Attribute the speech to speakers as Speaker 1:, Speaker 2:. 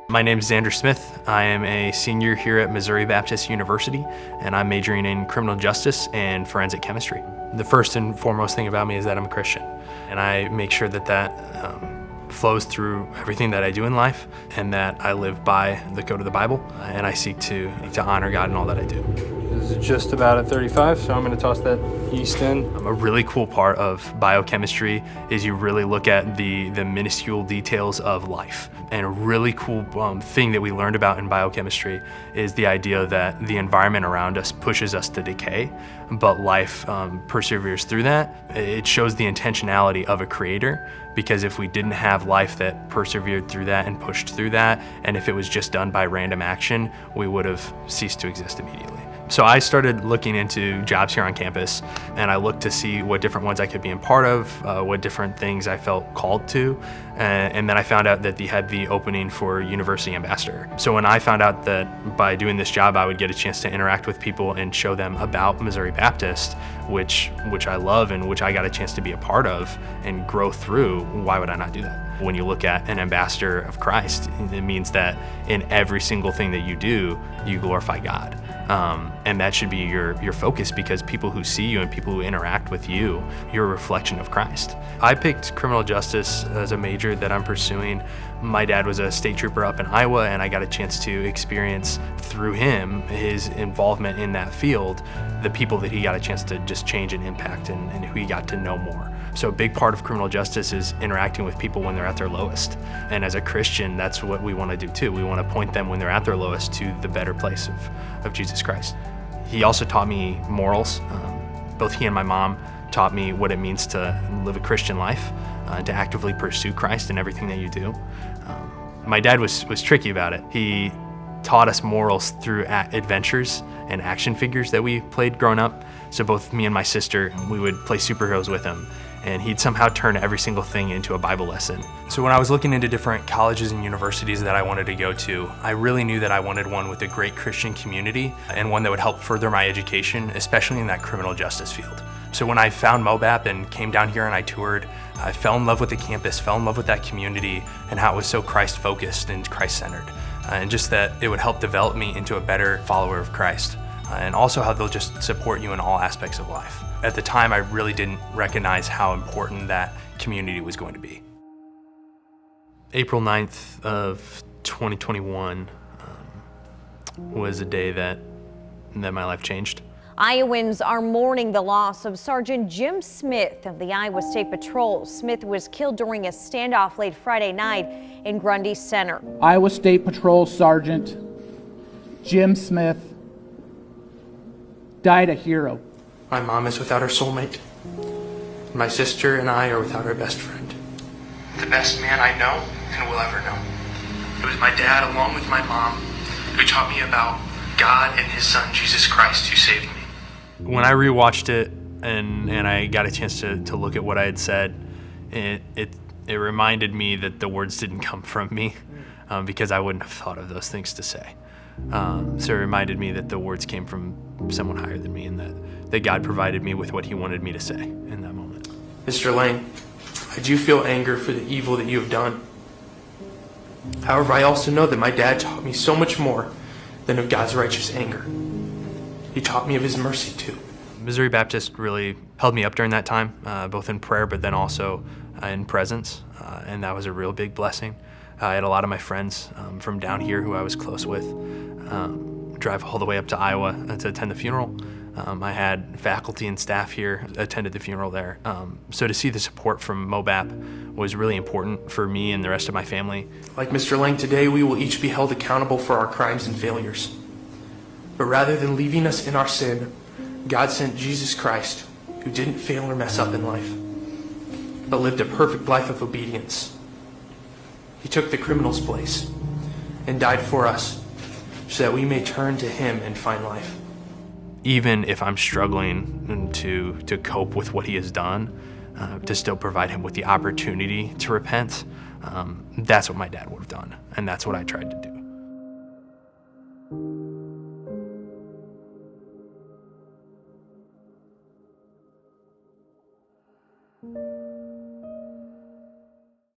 Speaker 1: My name is Zander Smith. I am a senior here at Missouri Baptist University, and I'm majoring in criminal justice and forensic chemistry. The first and foremost thing about me is that I'm a Christian, and I make sure that flows through everything that I do in life, and that I live by the code of the Bible, and I seek to honor God in all that I do.
Speaker 2: This is just about at 35, so I'm going to toss that yeast in.
Speaker 1: A really cool part of biochemistry is you really look at the minuscule details of life. And a really cool thing that we learned about in biochemistry is the idea that the environment around us pushes us to decay, but life perseveres through that. It shows the intentionality of a creator, because if we didn't have life that persevered through that and pushed through that, and if it was just done by random action, we would have ceased to exist immediately. So I started looking into jobs here on campus, and I looked to see what different ones I could be a part of, what different things I felt called to, and then I found out that they had the opening for university ambassador. So when I found out that by doing this job I would get a chance to interact with people and show them about Missouri Baptist, which I love and which I got a chance to be a part of and grow through, why would I not do that? When you look at an ambassador of Christ, it means that in every single thing that you do, you glorify God. And that should be your focus, because people who see you and people who interact with you, you're a reflection of Christ. I picked criminal justice as a major that I'm pursuing. My dad was a state trooper up in Iowa, and I got a chance to experience through him, his involvement in that field, the people that he got a chance to just change and impact, and who he got to know more. So a big part of criminal justice is interacting with people when they're at their lowest. And as a Christian, that's what we want to do too. We want to point them when they're at their lowest to the better place of Jesus Christ. He also taught me morals. Both he and my mom taught me what it means to live a Christian life, to actively pursue Christ in everything that you do. My dad was tricky about it. He taught us morals through adventures and action figures that we played growing up. So both me and my sister, we would play superheroes with him, and he'd somehow turn every single thing into a Bible lesson. So when I was looking into different colleges and universities that I wanted to go to, I really knew that I wanted one with a great Christian community and one that would help further my education, especially in that criminal justice field. So when I found MoBap and came down here and I toured, I fell in love with the campus, fell in love with that community and how it was so Christ-focused and Christ-centered. And just that it would help develop me into a better follower of Christ. And also how they'll just support you in all aspects of life. At the time, I really didn't recognize how important that community was going to be. April 9th of 2021 was a day that my life changed.
Speaker 3: Iowans are mourning the loss of Sergeant Jim Smith of the Iowa State Patrol. Smith was killed during a standoff late Friday night in Grundy Center.
Speaker 4: Iowa State Patrol Sergeant Jim Smith died a hero.
Speaker 5: My mom is without her soulmate. My sister and I are without our best friend. The best man I know and will ever know. It was my dad, along with my mom, who taught me about God and his son, Jesus Christ, who saved me.
Speaker 1: When I rewatched it and I got a chance to look at what I had said, it reminded me that the words didn't come from me, because I wouldn't have thought of those things to say. So it reminded me that the words came from someone higher than me, and that God provided me with what he wanted me to say in that moment.
Speaker 5: Mr. Lang, I do feel anger for the evil that you have done. However, I also know that my dad taught me so much more than of God's righteous anger. He taught me of his mercy too.
Speaker 1: Missouri Baptist really held me up during that time, both in prayer but then also in presence, and that was a real big blessing. I had a lot of my friends from down here who I was close with drive all the way up to Iowa to attend the funeral. I had faculty and staff here attended the funeral there. So to see the support from MoBap was really important for me and the rest of my family.
Speaker 5: Like Mr. Lang, today we will each be held accountable for our crimes and failures. But rather than leaving us in our sin, God sent Jesus Christ, who didn't fail or mess up in life, but lived a perfect life of obedience. He took the criminal's place and died for us so that we may turn to him and find life.
Speaker 1: Even if I'm struggling to cope with what he has done, to still provide him with the opportunity to repent, that's what my dad would have done, and that's what I tried to do.